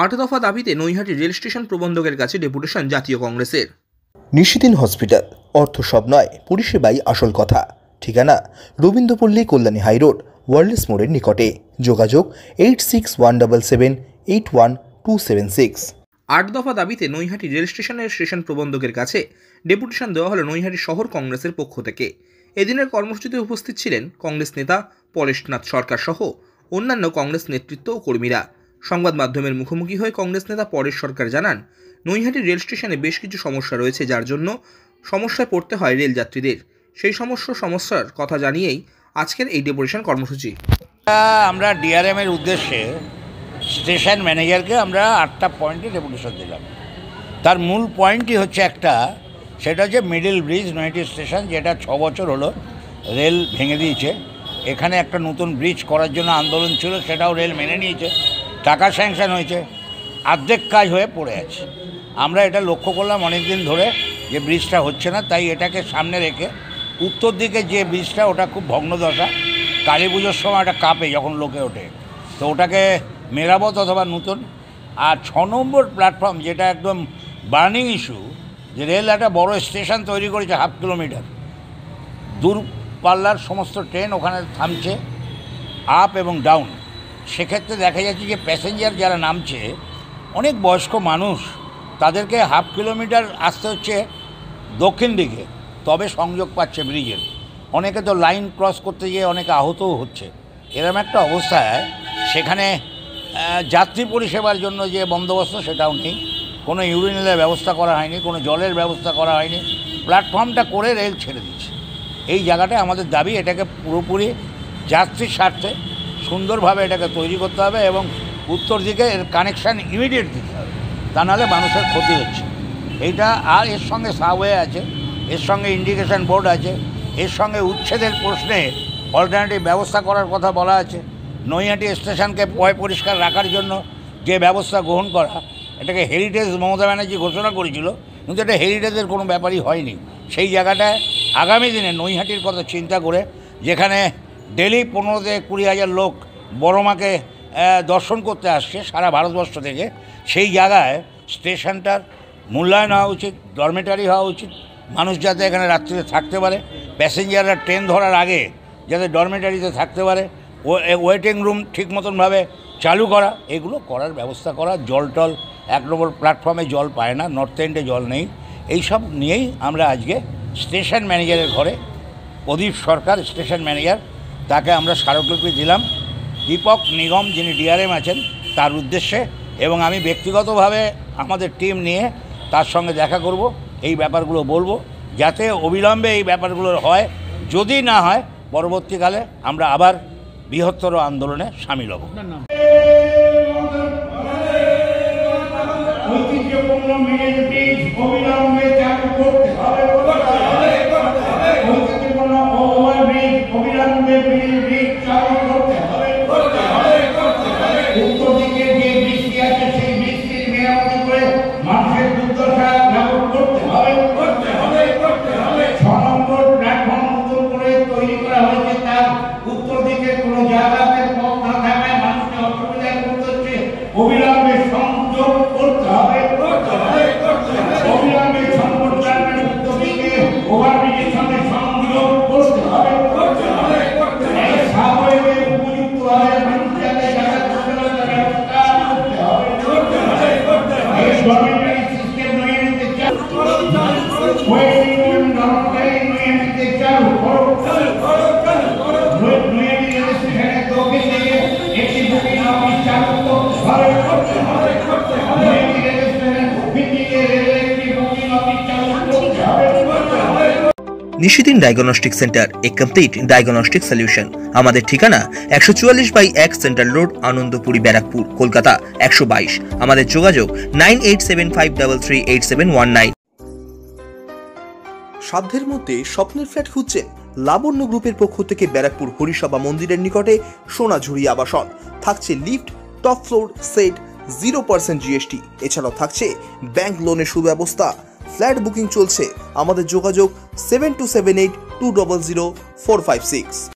8 দফা দাবিতে Naihati rail station প্রবন্ধকের কাছে ডেপুটেশন জাতীয় কংগ্রেসের। নিশিদিন হসপিটাল, অর্থ সব নয়, পরিষেবাই আসল কথা। ঠিকানা রবীন্দ্রপল্লী, কল্যাণী হাইরোড, ওয়ার্ল্ডস মোড়ের নিকটে। যোগাযোগ 8617778276। 8 দফা দাবিতে নৈহাটি রেল স্টেশনের স্টেশন প্রবন্ধকের কাছে ডেপুটেশন দেওয়া হলো নৈহাটি শহর কংগ্রেসের পক্ষ থেকে। এদিনের কর্মসূচিতে উপস্থিত ছিলেন কংগ্রেস নেতা পরেশনাথ সরকার সহ অন্যান্য কংগ্রেস নেতৃত্ব ও কর্মীরা। সংবাদ মাধ্যমের মুখোমুখি হয়ে কংগ্রেস নেতা পরেশ সরকার জানান, নৈহাটি রেল স্টেশনে বেশ কিছু সমস্যা রয়েছে, যার জন্য সমস্যায় পড়তে হয় রেল যাত্রীদের। সেই সমস্যার কথা জানিয়েই আজকের এই ডেপুটেশন কর্মসূচি। আমরা ডিআরএম এর উদ্দেশ্যে স্টেশন ম্যানেজারকে আমরা 8টা পয়েন্টে ডেপুটেশন দিলাম। তার মূল পয়েন্টই হচ্ছে একটা, সেটা হচ্ছে মিডল ব্রিজ নৈহাটি স্টেশন, যেটা 6 বছর হলো রেল ভেঙে দিয়েছে। এখানে একটা নতুন ব্রিজ করার জন্য আন্দোলন ছিল, সেটাও রেল মেনে নিয়েছে, টাকা স্যাংশন হয়েছে, অর্ধেক কাজ হয়ে পড়ে আছে। আমরা এটা লক্ষ্য করলাম অনেক দিন ধরে যে ব্রিজটা হচ্ছে না, তাই এটাকে সামনে রেখে উত্তর দিকে যে ব্রিজটা ওটা খুব ভগ্নদশা, কালী পুজোর সময় একটা কাঁপে যখন লোকে ওঠে, তো ওটাকে মেরামত অথবা নতুন। আর 6 নম্বর প্ল্যাটফর্ম, যেটা একদম বার্নিং ইস্যু, যে রেল একটা বড় স্টেশন তৈরি করেছে 1/2 কিলোমিটার, দূরপাল্লার সমস্ত ট্রেন ওখানে থামছে আপ এবং ডাউন। সেক্ষেত্রে দেখা যাচ্ছে যে প্যাসেঞ্জার যারা নামছে অনেক বয়স্ক মানুষ, তাদেরকে 1/2 কিলোমিটার আসতে হচ্ছে দক্ষিণ দিকে, তবে সংযোগ পাচ্ছে ব্রিজের। অনেকে তো লাইন ক্রস করতে গিয়ে অনেকে আহতও হচ্ছে। এরকম একটা অবস্থায় সেখানে যাত্রী পরিষেবার জন্য যে বন্দোবস্ত সেটাও নেই, কোনো ইউরিনালের ব্যবস্থা করা হয়নি, কোনো জলের ব্যবস্থা করা হয়নি, প্ল্যাটফর্মটা করে রেল ছেড়ে দিচ্ছে। এই জায়গাটায় আমাদের দাবি, এটাকে পুরোপুরি যাত্রীর স্বার্থে সুন্দরভাবে এটাকে তৈরি করতে হবে এবং উত্তর দিকে এর কানেকশান ইমিডিয়েট দিতে হবে, তা নাহলে মানুষের ক্ষতি হচ্ছে এইটা। আর এর সঙ্গে সাবওয়ে আছে, এর সঙ্গে ইন্ডিকেশন বোর্ড আছে, এর সঙ্গে উচ্ছেদের প্রশ্নে অল্টারনেটিভ ব্যবস্থা করার কথা বলা আছে। নৈহাটি স্টেশনকে পরিষ্কার রাখার জন্য যে ব্যবস্থা গ্রহণ করা, এটাকে হেরিটেজ মমতা ব্যানার্জি ঘোষণা করেছিল, কিন্তু এটা হেরিটেজের কোনো ব্যাপারই হয়নি। সেই জায়গাটায় আগামী দিনে নৈহাটির কথা চিন্তা করে, যেখানে ডেলি 15 থেকে 20 হাজার লোক বড় মাকে দর্শন করতে আসছে সারা ভারতবর্ষ থেকে, সেই জায়গায় স্টেশনটার মূল্যায়ন হওয়া উচিত, ডরমেটারি হওয়া উচিত, মানুষ যাতে এখানে রাত্রিতে থাকতে পারে, প্যাসেঞ্জাররা ট্রেন ধরার আগে যাতে ডরমেটারিতে থাকতে পারে, ওয়েটিং রুম ঠিক মতনভাবে চালু করা, এগুলো করার ব্যবস্থা করা। জল টল 1 নম্বর প্ল্যাটফর্মে জল পায় না, নর্থ এন্ডে জল নেই, এইসব নিয়েই আমরা আজকে স্টেশন ম্যানেজারের ঘরে প্রদীপ সরকার স্টেশন ম্যানেজার, তাকে আমরা স্মারকলিপি দিলাম দীপক নিগম যিনি ডিআরএম আছেন তার উদ্দেশ্যে, এবং আমি ব্যক্তিগতভাবে আমাদের টিম নিয়ে তার সঙ্গে দেখা করব, এই ব্যাপারগুলো বলবো যাতে অবিলম্বে এই ব্যাপারগুলো হয়। যদি না হয় পরবর্তীকালে আমরা আবার বৃহত্তর আন্দোলনে সামিল হব। অবিলম্বে সংযোগ করতে হবে, অবিলম্বে সংযোগ উত্তর দিকে ওভারব্রিজের সঙ্গে সংযোগ করতে হবে, এই সাবওয়ে উপযুক্তভাবে মানুষ যাতে যাতায়াত ব্যবস্থা করতে হবে, এই ডরমেটারি সিস্টেম নৈহাটিতে চালু, ওয়েটিং রুম ডরমেটারি নৈহাটিতে চালু করো, নৈহাটি রেল স্টেশনের দক্ষিণ দিকে একটি বুকিং অফিস চালু করতে হবে, নিশিদিন ডায়াগনস্টিক সেন্টার, এ কমপ্লিট ডায়াগনস্টিক সলিউশন। আমাদের ঠিকানা 144/1 সেন্ট্রাল রোড, আনন্দপুরি, ব্যারাকপুর, কলকাতা 122। আমাদের যোগাযোগ 9875338719। সাধ্যের মধ্যে স্বপ্নের ফ্ল্যাট খুঁজছেন? লাবণ্য গ্রুপের পক্ষ থেকে ব্যারাকপুর হরিসভা মন্দিরের নিকটে সোনাঝুরি আবাসন। থাকছে lift, top floor, set, 0% GST. এছাড়াও থাকছে ব্যাংক লোনের সুব্যবস্থা। ফ্ল্যাট বুকিং চলছে। আমাদের যোগাযোগ 7278200456।